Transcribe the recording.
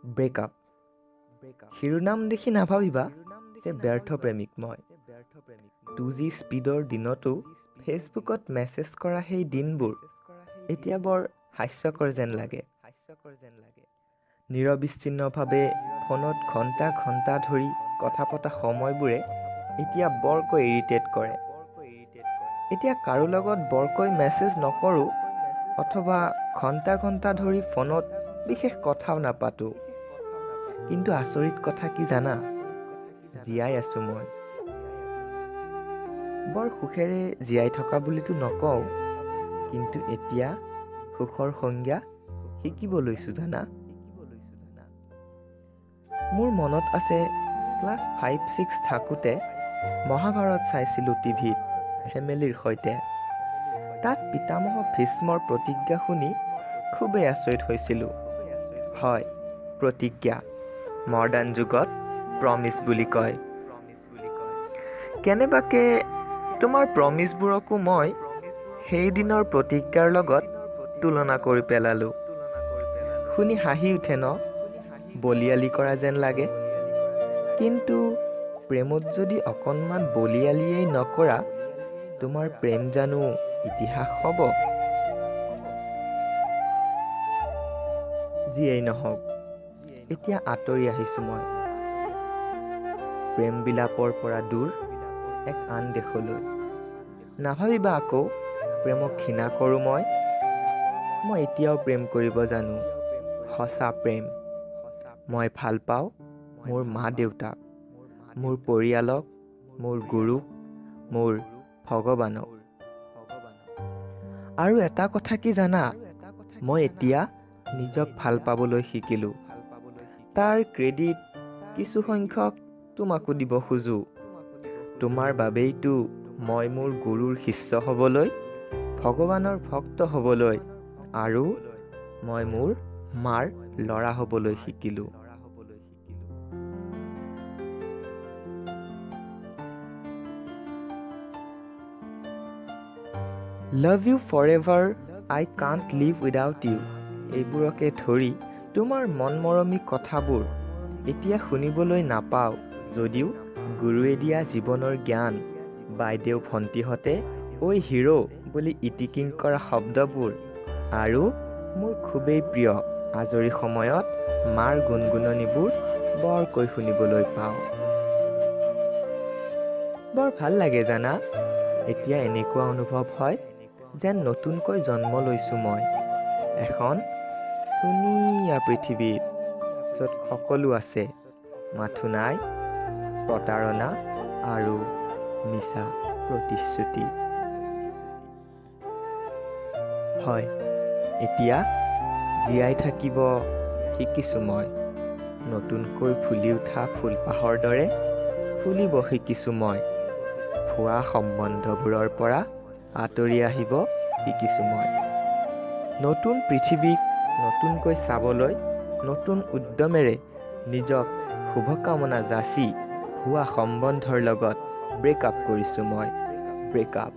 Breakup. শিৰোনাম দেখি নাভাবিবা যে ব্যৰ্থ প্ৰেমিক মই। 2G স্পীডৰ দিনতো ফেচবুকত মেছেজ কৰা সেই দিনবোৰ এতিয়া বৰ হাস্যকৰ যেন লাগে। নিৰবিচ্ছিন্নভাৱে ফোনত ঘণ্টা ঘণ্টা ধৰি কথা পতা সময়বোৰে এতিয়া বৰকৈ ইৰিটেট কৰে। এতিয়া কাৰো লগত বৰকৈ মেছেজ নকৰোঁ অথবা ঘণ্টা ঘণ্টা ধৰি ফোনত বিশেষ কথাও নাপাতোঁ। কিন্তু আচৰিত কথা কি জানা? জীয়াই আছোঁ মই। বৰ সুখেৰে জীয়াই থকা বুলিতো নকওঁ, কিন্তু এতিয়া সুখৰ সংজ্ঞা শিকিব লৈছোঁ জানা। মোৰ মনত আছে ক্লাছ 5-6 থাকোঁতে মহাভাৰত চাইছিলোঁ টিভিত ফেমিলিৰ সৈতে। তাত পিতামহ ভীষ্মৰ প্ৰতিজ্ঞা শুনি খুবেই আচৰিত হৈছিলোঁ। হয়, প্ৰতিজ্ঞা। মডাৰ্ণ যুগত প্ৰমিছ বুলি কয়। কেনেবাকে তোমাৰ প্ৰমিছবোৰকো মই সেইদিনৰ প্ৰতিজ্ঞাৰ লগত তুলনা কৰি পেলালোঁ। শুনি হাঁহি উঠে ন? বলিয়ালি কৰা যেন লাগে। কিন্তু প্ৰেমত যদি অকণমান বলিয়ালিয়েই নকৰা, তোমাৰ প্ৰেম জানো ইতিহাস হ'ব? যিয়েই নহওক, এতিয়া আঁতৰি আহিছোঁ মই। প্ৰেম বিলাপৰ পৰা দূৰ এক আন দেশলৈ। নাভাবিবা আকৌ প্ৰেমক ঘৃণা কৰোঁ মই। মই এতিয়াও প্ৰেম কৰিব জানো, সঁচা প্ৰেম। মই ভাল পাওঁ মোৰ মা-দেউতাক, মোৰ পৰিয়ালক, মোৰ গুৰুক, মোৰ ভগৱানক। আৰু এটা কথা কি জানা? মই এতিয়া নিজক ভাল পাবলৈ শিকিলোঁ। তাৰ ক্ৰেডিট কিছু সংখ্যক তোমাকো দিব খোজোঁ। তোমাৰ বাবেইতো মই মোৰ গুৰুৰ শিষ্য হ'বলৈ, ভগৱানৰ ভক্ত হ'বলৈ আৰু মই মোৰ মাৰ ল'ৰা হ'বলৈ শিকিলোঁ। Love you forever, I can't live without you. এইবোৰকে ধৰি তোমাৰ মনমৰমী কথাবোৰ এতিয়া শুনিবলৈ নাপাওঁ যদিও গুৰুৱে দিয়া জীৱনৰ জ্ঞান, বাইদেউ ভণ্টিহঁতে ঐ হিৰ' বুলি ইটিকিং কৰা শব্দবোৰ আৰু মোৰ খুবেই প্ৰিয় আজৰি সময়ত মাৰ গুণগুণনিবোৰ বৰকৈ শুনিবলৈ পাওঁ। বৰ ভাল লাগে জানা। এতিয়া এনেকুৱা অনুভৱ হয় যেন নতুনকৈ জন্ম লৈছোঁ মই এখন ধুনীয়া পৃথিৱীত, য'ত সকলো আছে, মাথো নাই প্ৰতাৰণা আৰু মিছা প্ৰতিশ্ৰুতি। হয়, এতিয়া জীয়াই থাকিব শিকিছোঁ মই। নতুনকৈ ফুলি উঠা ফুলপাহৰ দৰে ফুলিব শিকিছোঁ মই। ভুৱা সম্বন্ধবোৰৰ পৰা আঁতৰি আহিব শিকিছোঁ মই। নতুন পৃথিৱীক নতুনকৈ চাবলৈ নতুন উদ্যমেৰে নিজক শুভকামনা যাচি ভুৱা সম্বন্ধৰ লগত ব্ৰেকআপ কৰিছোঁ মই। ব্ৰেকআপ।